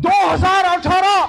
2018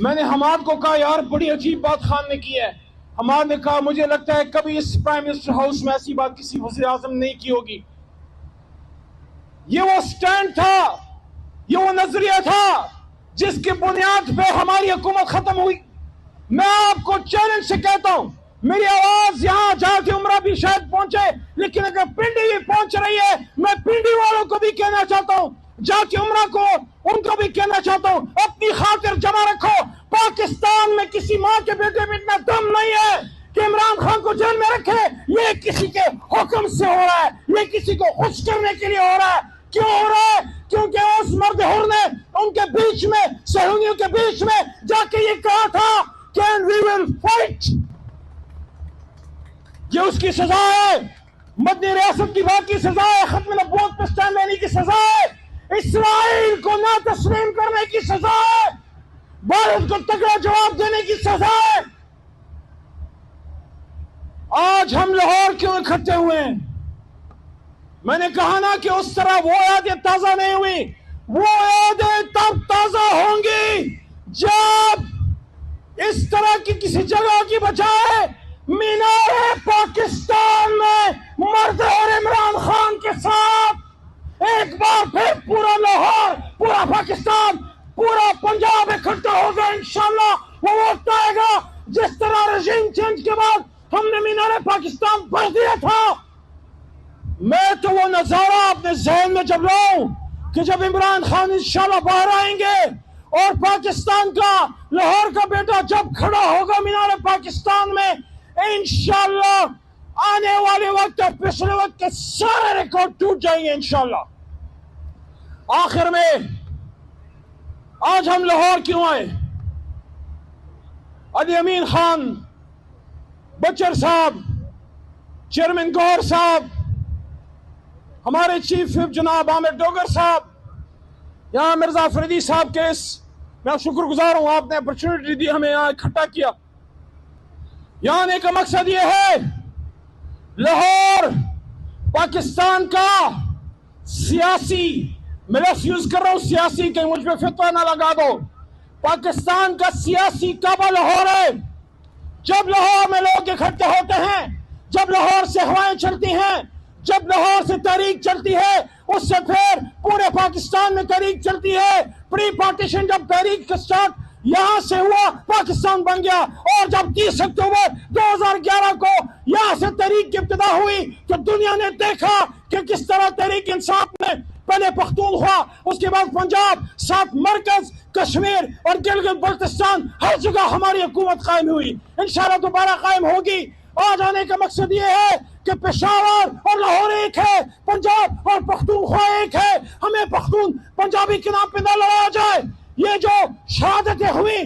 میں نے حماد کو کہا یار بڑی عجیب بات خان نے کی ہے. حماد نے کہا مجھے لگتا ہے کبھی اس پرائم منسٹر ہاؤس میں ایسی بات کسی وزیر اعظم نے کی ہوگی. یہ وہ سٹینڈ تھا, یہ وہ نظریہ تھا جس کی بنیاد پہ ہماری حکومت ختم ہوئی. میں آپ کو چیلنج سے کہتا ہوں, میری آواز یہاں جاتی عمرہ بھی شاید پہنچے, لیکن اگر پنڈی بھی پہنچ رہی ہے, میں پنڈی والوں کو بھی کہنا چاہتا ہوں, جاتی عمرہ کو ان کو بھی کہنا چاہتا ہوں, اپنی خاطر جمع رکھو. پاکستان میں کسی ماں کے بیٹے میں اتنا دم نہیں ہے کہ عمران خان کو جیل میں رکھے. یہ کسی کے حکم سے ہو رہا ہے, یہ کسی کو خوش کرنے کے لیے ہو رہا ہے. کیوں ہو رہا ہے؟ کیونکہ اس مرد حر نے ان کے بیچ میں, صہیونیوں کے بیچ میں جا کے یہ کہا تھا کہ we will fight. یہ اس کی سزا ہے, مدنی ریاست کی بات کی سزا ہے, ختم نبوت پہ سٹینڈ لینے کی سزا ہے, اسرائیل کو نہ تسلیم کرنے کی سزا ہے, بھارت کو تگڑا جواب دینے کی سزا ہے. آج ہم لاہور کیوں اکٹھے ہوئے ہیں؟ میں نے کہا نا کہ اس طرح وہ یادیں تازہ نہیں ہوئی, وہ یادیں تب تازہ ہوں گی جب اس طرح کی کسی جگہ کی بجائے مینار پاکستان میں مرد اور عمران خان کے ساتھ ایک بار پھر پورا لاہور, پورا پاکستان, پورا پنجاب اکٹھا ہوگا. انشاءاللہ وہ وقت آئے گا جس طرح رژیم چینج کے بعد ہم نے مینار پاکستان بھر دیا تھا. میں تو وہ نظارہ اپنے ذہن میں جب لاؤں کہ جب عمران خان انشاءاللہ باہر آئیں گے اور پاکستان کا, لاہور کا بیٹا جب کھڑا ہوگا مینار پاکستان میں, انشاءاللہ آنے والے وقت اور پچھلے وقت کے سارے ریکارڈ ٹوٹ جائیں گے انشاءاللہ. آخر میں آج ہم لاہور کیوں آئے؟ علی امین خان بچر صاحب, چیئرمین گور صاحب, ہمارے چیف وپ جناب عامر ڈوگر صاحب, یہاں مرزا فریدی صاحب کے میں شکر گزار ہوں, آپ نے اپرچونٹی دی ہمیں یہاں اکٹھا کیا. یہاں آنے کا مقصد یہ ہے لاہور پاکستان کا سیاسی, میں لفظ یوز کر رہا ہوں سیاسی, کہیں مجھ پہ فتوہ نہ لگا دو, پاکستان کا سیاسی کعبہ لاہور ہے. جب لاہور میں لوگ اکٹھے ہوتے ہیں, جب لاہور سے ہوائیں چلتی ہیں, جب لاہور سے تحریک چلتی ہے, اس سے پھر پورے پاکستان میں تحریک چلتی ہے. پری پارٹیشن جب تحریک کا سٹارٹ یہاں سے ہوا, پاکستان بن گیا, اور جب 30 اکتوبر 2011 کو یہاں سے تحریک کی ابتدا ہوئی تو دنیا نے دیکھا کہ کس طرح تحریک انصاف میں پہلے پختونخوا, اس کے بعد پنجاب, ساتھ مرکز, کشمیر اور گلگت بلتستان, ہر جگہ ہماری حکومت قائم ہوئی. انشاءاللہ دوبارہ قائم ہوگی. آج آنے کا مقصد یہ ہے کہ پشاور اور لاہور ایک ہے, پنجاب اور پختونخوا ایک ہے. ہمیں پختون پنجابی کے نام پہ نہ لڑایا جائے. یہ جو شہادتیں ہوئیں,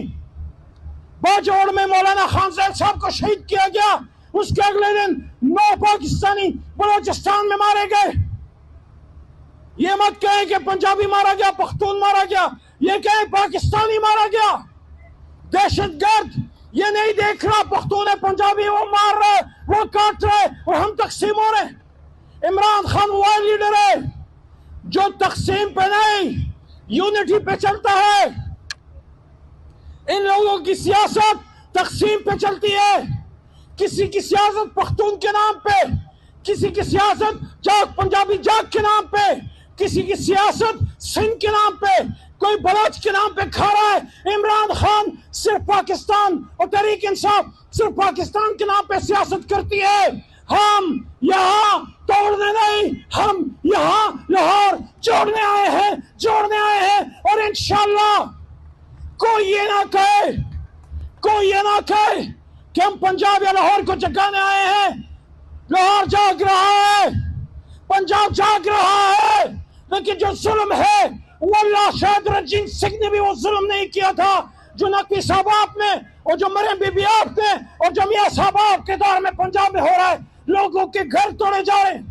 باجوڑ میں مولانا خان زید صاحب کو شہید کیا گیا, اس کے اگلے دن 9 پاکستانی بلوچستان میں مارے گئے. یہ مت کہیں کہ پنجابی مارا گیا, پختون مارا گیا, یہ کہیں پاکستانی مارا گیا. دہشت گرد یہ نہیں دیکھ رہا پختون ہے پنجابی, وہ مار رہے, وہ کاٹ رہے اور ہم تقسیم ہو رہے. عمران خان وہ لیڈر ہے جو تقسیم پہ نہیں, یونٹی پہ چلتا ہے. ان لوگوں کی سیاست تقسیم پہ چلتی ہے. کسی کی سیاست پختون کے نام پہ, کسی کی سیاست جاگ پنجابی جاگ کے نام پہ, کسی کی سیاست سندھ کے نام پہ, کوئی بلوچ کے نام پہ کھا رہا ہے. عمران خان صرف پاکستان اور تحریک انصاف صرف پاکستان کے نام پہ سیاست کرتی ہے. ہم یہاں توڑنے نہیں, ہم یہاں لاہور جوڑنے آئے ہیں, جوڑنے آئے ہیں. اور انشاءاللہ کوئی یہ نہ کہے, کوئی یہ نہ کہے کہ ہم پنجاب یا لاہور کو جگانے آئے ہیں. لاہور جاگ رہا ہے, پنجاب جاگ رہا ہے, لیکن جو ظلم ہے واللہ شاید رنجیت سنگھ نے بھی وہ ظلم نہیں کیا تھا جو نقوی صاحب آپ نے اور جو مریم بی بی آپ نے اور جو میاں صاحب آپ کے دور میں پنجاب میں ہو رہا ہے. لوگوں کے گھر توڑے جا رہے ہیں,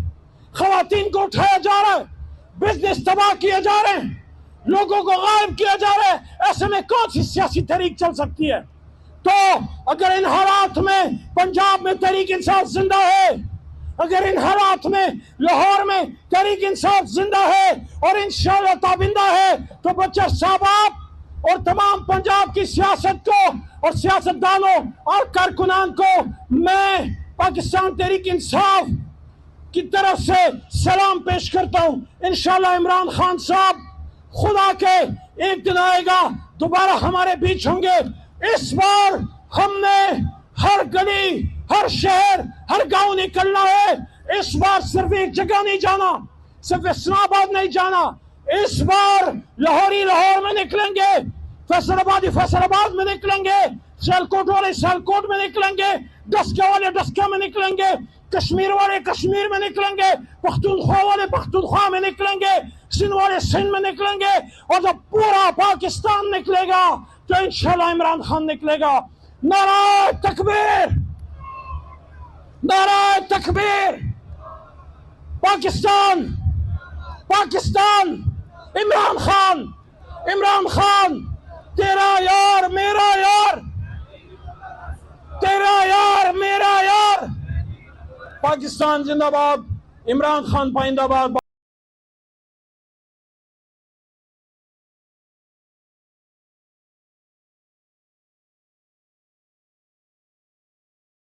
خواتین کو اٹھایا جا رہا ہے, بزنس تباہ کیے جا رہے ہیں, لوگوں کو غائب کیا جا رہا ہے. ایسے میں کون سی سیاسی تحریک چل سکتی ہے؟ تو اگر ان حالات میں پنجاب میں تحریک انصاف زندہ ہے, اگر ان حالات میں لاہور میں تحریک انصاف زندہ ہے اور انشاءاللہ تابندہ ہے, تو بچہ صاحب آپ اور تمام پنجاب کی سیاست کو اور سیاستدانوں اور کارکنان کو میں پاکستان تحریک انصاف کی طرف سے سلام پیش کرتا ہوں۔ انشاءاللہ عمران خان صاحب خدا کے ایک دن آئے گا، دوبارہ ہمارے بیچ ہوں گے۔ اس بار ہم نے ہر گلی، ہر شہر، ہر گاؤں نکلنا ہے۔ اس بار صرف ایک جگہ نہیں جانا، صرف اسلام آباد نہیں جانا، اس بار لاہوری لاہور میں نکلیں گے، فیصل آبادی فیصل آباد میں نکلیں گے، سیالکوٹ والے سیالکوٹ میں نکلیں گے، ڈسکہ والے ڈسکہ میں نکلیں گے، کشمیر والے کشمیر میں نکلیں گے، پختونخوا والے پختونخوا میں نکلیں گے، سندھ والے سندھ میں نکلیں گے، اور جب پورا پاکستان نکلے گا تو انشاءاللہ عمران خان نکلے گا۔ نعرہ تکبیر، نعرہ تکبیر، پاکستان، پاکستان، عمران خان، عمران خان، تیرا یار میرا یار، تیرا یار میرا یار۔ پاکستان زندہ باد، عمران خان پائندہ باد۔